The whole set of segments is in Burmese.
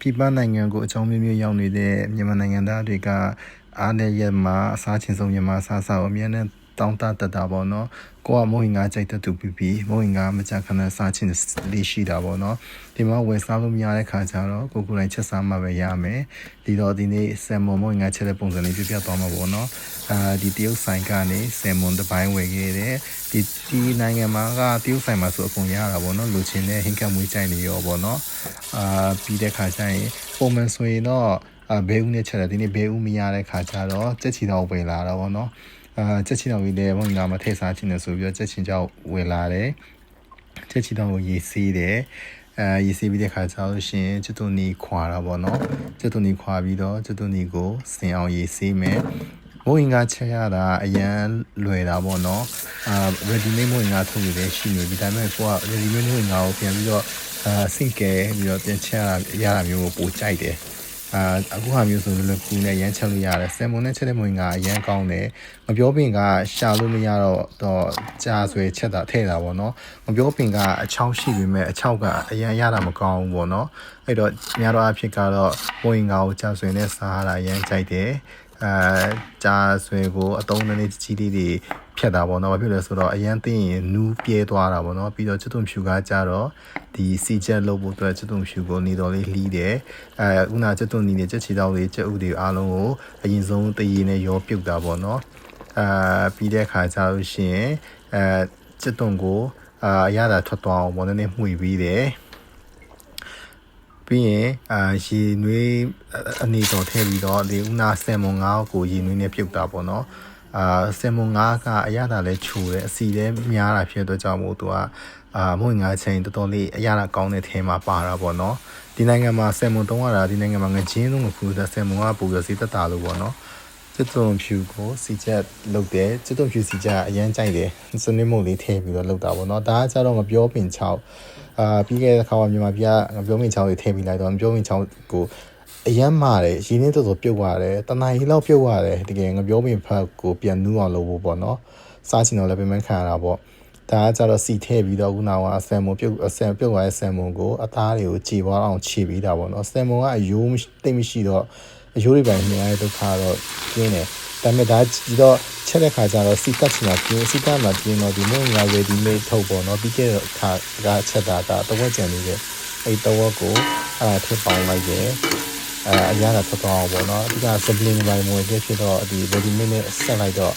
ပြည်ပနိုင်ငံကိုအကြောင်းမျိုးမျိုးရောက်နေတဲ့မြန်မာနိုင်ငံသားတွေကအားနဲ့ရမှာအစားချင်းဆုံးမြန်မာအစားအစာကိုအများနဲ့တောင်းတတတာပေါ့နော်ကိုကမိုးဟင်္ဂါကြိုက်တဲ့သူပြီးမိုးဟင်္ဂါမကြခဏစားချင်းလေးရှိတာပေါ့နော်ဒီမှာဝယ်စားလို့မရတဲ့ခါကျတော့ကိုယ်တိုင်ချက်စားမှပဲရမယ်ဒီတော့ဒီနေ့ဆယ်မွန်မိုးဟင်္ဂါချက်တဲ့ပုံစံလေးပြပြသွားမှာပေါ့နော်ဒီတရုတ်ဆိုင်ကနေဆယ်မွန်တစ်ပိုင်းဝယ်ခဲ့တယ်ဒီနိုင်ငံမှာကတရုတ်ဆိုင်မှာဆိုအကုန်ရတာပေါ့နော်လူချင်းနဲ့ဟင်္ဂါမွေးကြိုင်နေရောပေါ့နော်ပြီးတဲ့ခါကျရင်ပုံမှန်ဆိုရင်တော့ဘေးဦးနဲ့ချက်တယ်ဒီနေ့ဘေးဦးမရတဲ့ခါကျတော့ကြက်ချီတော့ဝယ်လာတော့ဗောနော်ကြက်ချီတော့ပြီးတယ်ဘုံကမထည့်စားချင်တယ်ဆိုပြီးတော့ကြက်ချီကြောက်ဝယ်လာတယ်ကြက်ချီတော့ကိုရေးစီးတယ်ရေးစီးပြီးတဲ့ခါကျတော့ရှင်ကျွတ်တူနီခွာတာဗောနော်ကျွတ်တူနီခွာပြီးတော့ကျွတ်တူနီကိုစင်အောင်ရေးစီးမယ်မိုးဟင်္ဂါချက်ရတာအရန်လွယ်တာပေါ့နော်ready made မိုးဟင်္ဂါထုတ်ရရှိနေဒီတိုင်းမဲ့ကိုက ready made မိုးဟင်္ဂါကိုပြန်ပြီးတော့စင့်ကဲပြီးတော့ပြန်ချက်ရတာမျိုးကိုပိုကြိုက်တယ်အခုဟာမျိုးဆိုလည်းကူနဲ့ရမ်းချက်လို့ရတယ်ဆယ်မွန်နဲ့ချက်တဲ့မိုးဟင်္ဂါအရန်ကောင်းတယ်မပြောပင်ကရှာလို့မရတော့ကြာဆွဲချက်တာထည့်တာပေါ့နော်မပြောပင်ကအချောင်းရှိပေမဲ့အချောက်ကအရန်ရတာမကောင်းဘူးပေါ့နော်အဲ့တော့များတော့အဖြစ်ကတော့မိုးဟင်္ဂါကိုကြာဆွဲနဲ့စားရတာရမ်းကြိုက်တယ်ကြာဆွဲကိုအတုံးနဲ့ကြီးလေးတွေဖြတ်တာပေါ့နော်ဘာဖြစ်လဲဆိုတော့အရန်သိရင်နူးပြဲသွားတာပေါ့နော်ပြီးတော့ကျွတ်တုံဖြူကကြတော့ဒီစီချက်လုပ်ဖို့အတွက်ကျွတ်တုံဖြူကိုနေတော်လေးလှီးတယ်ခုနကျွတ်တုံနီနဲ့ချက်ချီတောက်လေးချက်ဥတွေအားလုံးကိုအရင်ဆုံးတရေနဲ့ရောပြုတ်တာပေါ့နော်ပြီးတဲ့ခါကျလို့ရှိရင်ကျွတ်တုံကိုရတာထွက်သွားအောင်ပေါ့နည်းနည်းမှွေပြီးတယ်ပြီးရင်ရေနွေးအနေတော်ထည့်ပြီးတော့ဒီဥနာဆယ်မွန်9ကိုရေနွေးနဲ့ပြုတ်တာပေါ့နော်ဆယ်မွန်9ကအရသာလဲခြူတယ်အစီလဲများတာဖြစ်တော့ကြောင့်မို့သူကမွန်9ချိန်တော်တော်လေးအရသာကောင်းတဲ့ထဲမှာပါတာပေါ့နော်ဒီနိုင်ငံမှာဆယ်မွန်3ရတာဒီနိုင်ငံမှာငချင်းလုံးမဖူးတဲ့ဆယ်မွန်ကပူရစီတက်တာလို့ပေါ့နော်စစ်တုံဖြူကိုစီချက်လုပ်တယ်စစ်တုံဖြူစီချက်အရန်ကြိုက်တယ်စနစ်မို့လေးထည့်ပြီးတော့လုပ်တာပေါ့နော်ဒါကကြတော့မပြောပင်ချောက်ပြီးခဲ့တဲ့ခါကမြန်မာပြည်ကပြောပင်ချောက်တွေထည့်ပြီးလိုက်တော့ပြောပင်ချောက်ကိုအရန်မာတယ်ရင်းနှီးတော်တော်ပြုတ်သွားတယ်တနားကြီးလောက်ပြုတ်သွားတယ်တကယ်ငပြောပင်ဖက်ကိုပြန်နူးအောင်လုပ်ဖို့ပေါ့နော်စားချင်တော့လည်းပြန်ခံရတာပေါ့ဒါကကြတော့စီထည့်ပြီးတော့ခုနကဆယ်မွန်ပြုတ်သွားတဲ့ဆယ်မွန်ကိုအသားတွေကိုခြေပွားအောင်ခြေပြီးတာပေါ့နော်ဆယ်မွန်ကအယိုးတိတ်မရှိတော့အယိုးတွေပိုင်းနေရတဲ့ဒုက္ခတော့ကျင်းတယ်ဒါပေမဲ့ဒါဒီတော့ချက်တဲ့ခါကျတော့စီတက်ချင်တာပြင်းစီတက်မှာပြင်းတော့ဒီမို့ငါ ready made ထုတ်ပေါ့နော်ပြီးခဲ့တဲ့အခါကချက်တာတဝက်ကြံနေတယ်အဲ့တဝက်ကိုထည့်ပေါင်းလိုက်တယ်အရာတော့ထွက်သွားအောင်ပေါ့နော်အဓိက sibling ပိုင်းမွေးဖြစ်တော့ဒီ ready made နဲ့ဆက်လိုက်တော့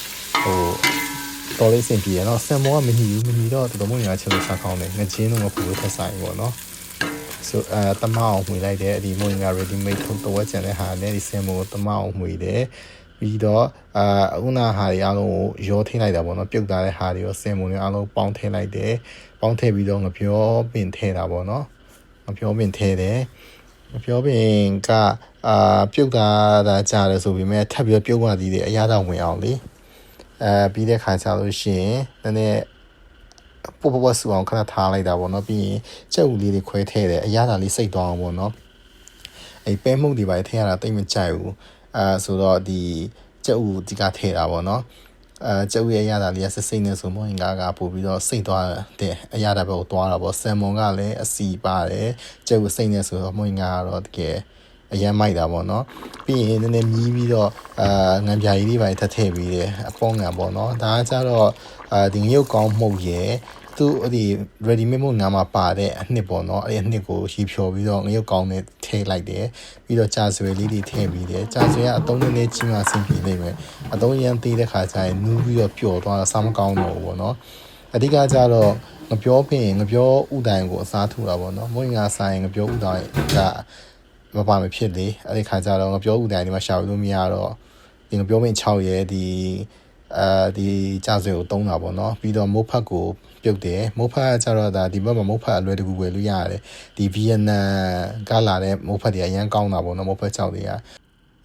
တော်လေးစင်ပြေရနော်ဆမ်မောကမညီတော့တော်တော်များများချက်လို့စားကောင်းတယ်ငချင်းတော့မပူလို့ထက်ဆိုင်ပေါ့နော်ဆိုတမအောင်မှွေလိုက်တယ်ဒီမွေးငါ ready made ထုတ်တော့ကျန်တဲ့ဟာနဲ့ဒီဆမ်မောတမအောင်မှွေတယ်ပြီးတော့အခုနာဟာတွေအားလုံးကိုရောထည့်လိုက်တာပေါ့နော်ပြုတ်သားတဲ့ဟာတွေရောဆမ်မောတွေအားလုံးပေါင်းထည့်လိုက်တယ်ပေါင်းထည့်ပြီးတော့ငပြောပင်ထည့်တာပေါ့နော်ငပြောပင်ထည့်တယ်ပြောပင်ကပြုတ်တာကြားတယ်ဆိုပေမဲ့ထပ်ပြီးပြုတ်သွားသေးတယ်အရသာဝင်အောင်လေပြီးတဲ့ခါကျလို့ရှိရင်နည်းနည်းပေါ်ဆူအောင်ခဏထားလိုက်တာပေါ့နော်ပြီးရင်ကြက်ဥလေးတွေခွဲထည့်တယ်အရသာလေးစိတ်သွားအောင်ပေါ့နော်အဲ့ပဲမှုတ်တွေပါထည့်ရတာတိတ်မကြိုက်ဘူးဆိုတော့ဒီကြက်ဥဒီကထည့်တာပေါ့နော်ကျုပ်ရဲ့အရသာလေးကစိတ်နဲ့ဆိုမို့ငါကပို့ပြီးတော့စိတ်သွားတယ်အရသာဘက်ကိုသွားတာပေါ့ဆယ်မွန်ကလည်းအစီပါတယ်ကျုပ်စိတ်နဲ့ဆိုတော့မို့ငါကတော့တကယ်အရန်မိုက်တာပေါ့နော်ပြီးရင်နည်းနည်းမြည်ပြီးတော့ငံပြာကြီးလေးပါထပ်ထည့်ပြီးတယ်အပေါငံပေါ့နော်ဒါကကြတော့ဒီငရုတ်ကောင်းမှုတ်ရဲ့သူဒီ ready made မို့ငါမှာပါတဲ့အနှစ်ပေါ့နော်အဲ့အနှစ်ကိုရီဖြော်ပြီးတော့ငရုတ်ကောင်းနဲ့ထည့်လိုက်တယ်ပြီးတော့ကြာဆွဲလေးတွေထည့်ပြီးတယ်ကြာဆွဲကအတုံးနဲ့ချင်းမှဆင်ပြေနေမယ်အတုံးရန်သေးတဲ့ခါကျရင်နူးပြီးတော့ပျော်သွားတာစားမကောင်းတော့ဘူးပေါ့နော်အဓိကကြတော့ငပြောဖင်ငပြောဥတိုင်ကိုအစားထိုးတာပေါ့နော်မွေးငါဆိုင်ငပြောဥတိုင်ကမပါမဖြစ်လေအဲ့ဒီခါကျတော့ငပြောဥတိုင်ဒီမှာရှာလို့မရတော့ဒီငပြောပင်6ရဲ့ဒီကြာဆွဲကိုတုံးတာပေါ့နော်ပြီးတော့မိုးဖက်ကိုပြုတ်တယ်မိုးဖက်ကျတော့ဒါဒီဘက်မှာမိုးဖက်အလွယ်တကူဝယ်လို့ရတယ်ဒီဗီယက်နမ်ကလာတဲ့မိုးဖက်တွေအရန်ကောင်းတာပေါ့နော်မိုးဖက်6တွေကတ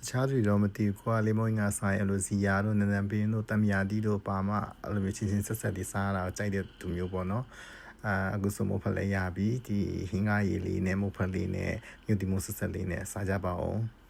ခြားတွေတော့မသိဘူးကွာလေးမွေးငါဆိုင်အဲ့လိုစီယာတို့နန်းနန်းပင်းတို့တမယာတီတို့ပါမအဲ့လိုမျိုးချင်းဆက်ဆက်ဒီစားတာကြိုက်တဲ့သူမျိုးပေါ့နော်အခုဆိုမိုးဖက်လည်းရပြီဒီဟင်းကားရည်လေးနဲ့မိုးဖက်လေးနဲ့မြို့ဒီမိုးဆက်ဆက်လေးနဲ့စားကြပါအောင်